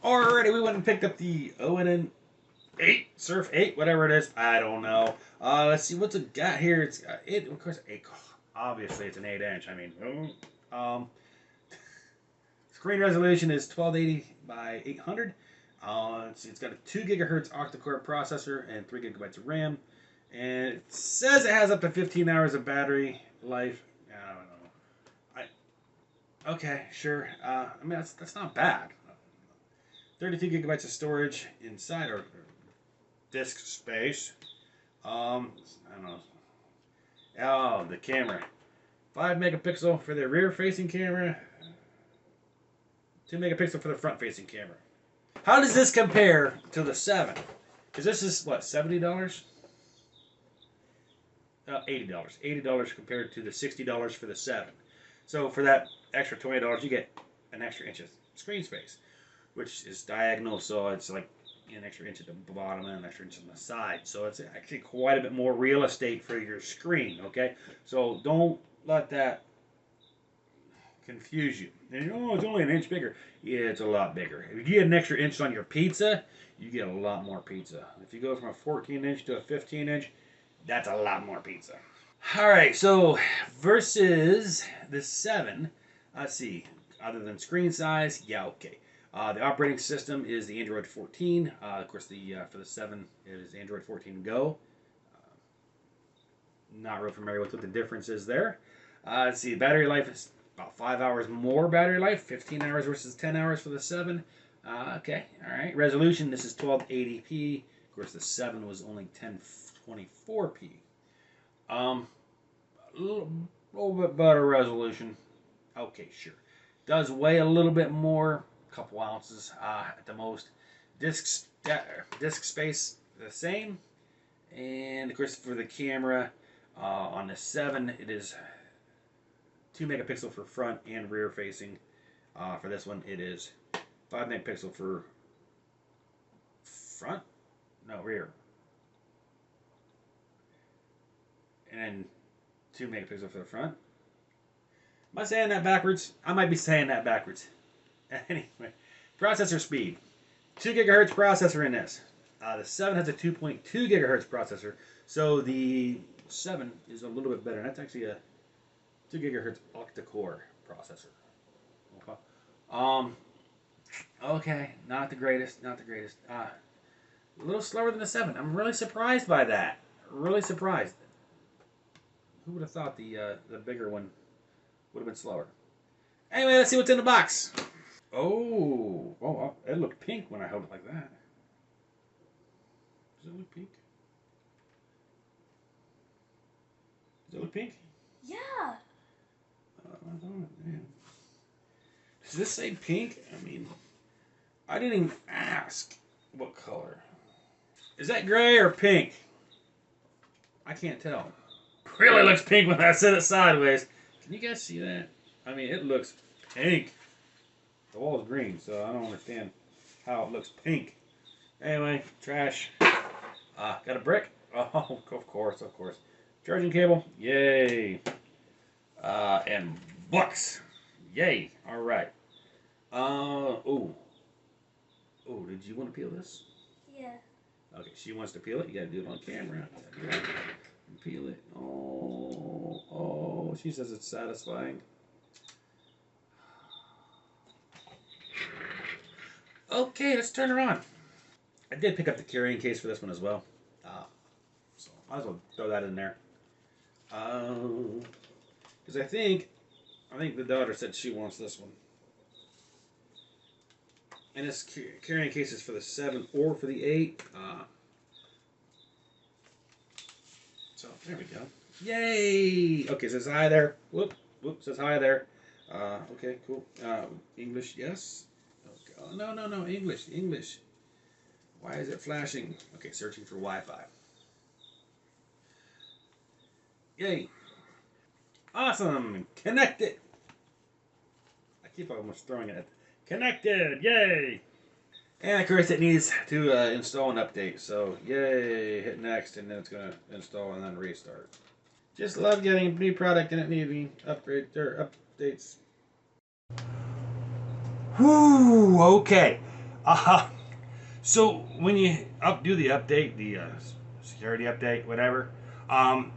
Alrighty, we went and picked up the ONN 8, Surf 8, whatever it is. I don't know. Let's see what's it got here. It's got it, of course, obviously it's an 8-inch. I mean, screen resolution is 1280 by 800. Let's see, it's got a 2 gigahertz octa-core processor and 3 gigabytes of RAM. And it says it has up to 15 hours of battery life. I don't know. Okay, sure. I mean, that's not bad. 32 gigabytes of storage inside or disk space. I don't know. Oh, the camera. 5 megapixel for the rear-facing camera. 2 megapixel for the front-facing camera. How does this compare to the 7? Because this is, what, $70? $80. $80 compared to the $60 for the 7. So for that extra $20, you get an extra inch of screen space, which is diagonal, so it's like an extra inch at the bottom and an extra inch on the side. So it's actually quite a bit more real estate for your screen, okay? So don't let that confuse you. And oh, it's only an inch bigger. Yeah, it's a lot bigger. If you get an extra inch on your pizza, you get a lot more pizza. If you go from a 14-inch to a 15-inch, that's a lot more pizza. All right, so versus the 7, let's see, other than screen size, yeah, okay. The operating system is the Android 14. Of course, for the 7, it is Android 14 Go. Not real familiar with what the difference is there. Let's see, battery life is about 5 hours more battery life, 15 hours versus 10 hours for the 7. Okay, all right. Resolution, this is 1280p. Of course, the 7 was only 1024p. A little bit better resolution. Okay, sure. Does weigh a little bit more, a couple ounces at the most. Disk space the same, and of course for the camera on the 7, it is 2 megapixel for front and rear facing. For this one, it is 5 megapixel for front, no rear, and then 2 megapixel for the front. Am I saying that backwards? I might be saying that backwards. Anyway, processor speed. 2 gigahertz processor in this. The 7 has a 2.2 gigahertz processor, so the 7 is a little bit better. That's actually a 2 gigahertz octa-core processor. Okay, not the greatest, not the greatest. A little slower than the 7. I'm really surprised by that. Really surprised. Who would have thought the bigger one would have been slower? Anyway, let's see what's in the box. Oh, it looked pink when I held it like that. Does it look pink? Does it look pink? Yeah. Does this say pink? I mean, I didn't even ask what color. Is that gray or pink? I can't tell. Really looks pink when I set it sideways. Can you guys see that? I mean, it looks pink. The wall is green, so I don't understand how it looks pink. Anyway, trash. Got a brick? Oh, of course, of course. Charging cable? Yay. And books. Yay. All right. Oh, did you want to peel this? Yeah. Okay, she wants to peel it. You got to do it on camera. Peel it. Oh, she says it's satisfying. Okay, let's turn her on. I did pick up the carrying case for this one as well. So might as well throw that in there. Because I think the daughter said she wants this one. And this carrying case is for the 7 or for the 8. So there we go. Yay! Okay, says hi there. Whoop, says hi there. Okay, cool. English, yes. Okay. Oh, no, English. Why is it flashing? Okay, searching for Wi-Fi. Yay. Awesome. Connected. I keep almost throwing it. Connected. Yay. And of course it needs to install and update. So yay. Hit next and then it's going to install and then restart. Just love getting a new product and it needing updates. Whoo. Okay. So when you do the update, the security update, whatever,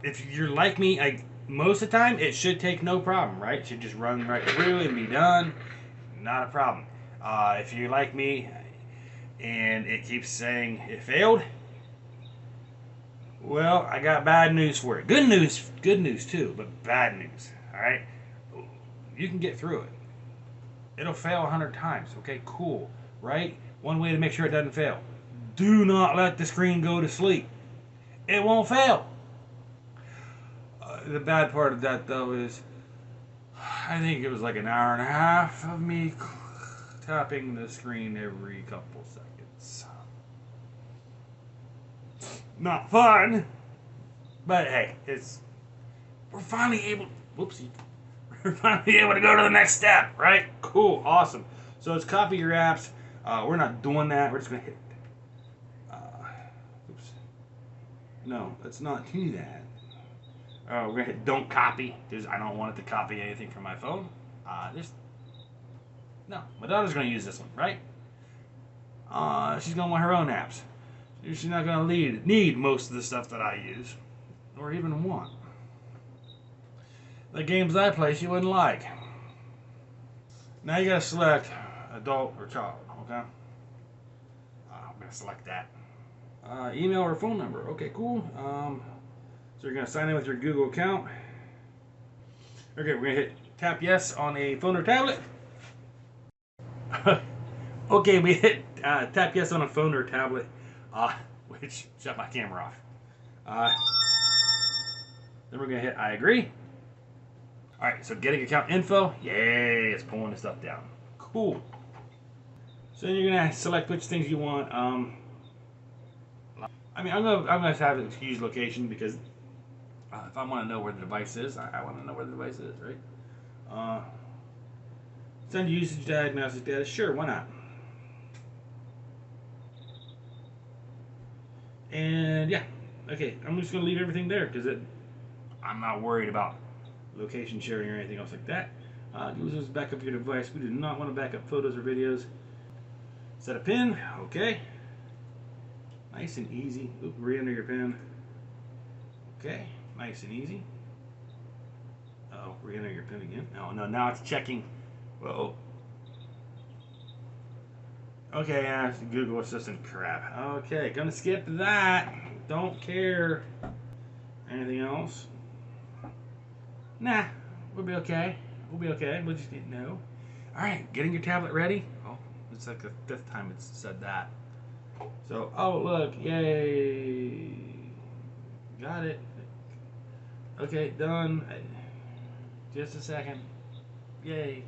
if you're like me, most of the time it should take no problem, right? It should just run right through and be done. Not a problem. If you're like me and it keeps saying it failed, well, I got bad news for it. Good news too, but bad news. All right, you can get through it. It'll fail 100 times. Okay, cool, right? One way to make sure it doesn't fail: do not let the screen go to sleep. It won't fail. The bad part of that though is, I think it was like an hour and a half of me tapping the screen every couple seconds. Not fun, but hey, we're finally able. Whoopsie. We're finally able to go to the next step, right? Cool, awesome. So let's copy your apps. We're not doing that. We're just gonna hit. Oops. No, let's not do that. We're gonna hit don't copy because I don't want it to copy anything from my phone. No, my daughter's gonna use this one, right? She's gonna want her own apps. She's not gonna need most of the stuff that I use, or even want. The games I play, she wouldn't like. Now you gotta select adult or child, okay? I'm gonna select that. Email or phone number, okay, cool. So you're gonna sign in with your Google account. Okay, we're gonna hit tap yes on a phone or tablet. Okay, we hit tap yes on a phone or tablet, which shut my camera off. Then we're gonna hit I agree. All right, so getting account info, yay, it's pulling the stuff down. Cool. So then you're gonna select which things you want. I mean, I'm gonna have it use location because if I want to know where the device is, I want to know where the device is, right? Send usage diagnostic data, sure, why not? And yeah, okay, I'm just gonna leave everything there because I'm not worried about location sharing or anything else like that. Users back up your device. We do not want to back up photos or videos. Set a pin, okay. Nice and easy. Oop, re-enter your pin. Okay, nice and easy. Oh, re-enter your pin again. No, now it's checking. Whoa. Okay, yeah, Google Assistant crap. Okay, gonna skip that. Don't care. Anything else? Nah, we'll be okay. We'll be okay. We'll just get no. All right, getting your tablet ready. Oh, it's like the 5th time it's said that. So, oh look, yay! Got it. Okay, done. Just a second. Yay!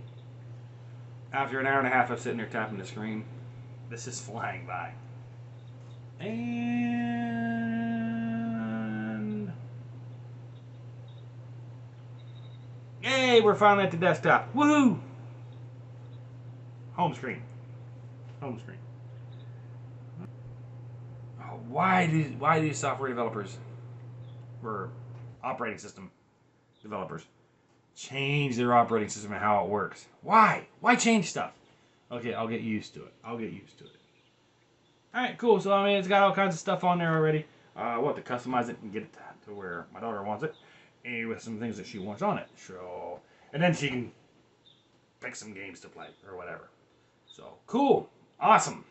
After an hour and a half of sitting there tapping the screen, this is flying by. And yay! We're finally at the desktop. Woohoo! Home screen. Home screen. Oh, why do software developers or operating system developers change their operating system and how it works? Why? Why change stuff? Okay, I'll get used to it. I'll get used to it. Alright, cool. So, I mean, it's got all kinds of stuff on there already. I want to customize it and get it to where my daughter wants it. And with some things that she wants on it. So, and then she can pick some games to play or whatever. So, cool. Awesome.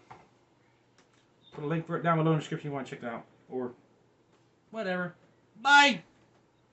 Put a link for it down below in the description if you want to check it out. Or whatever. Bye!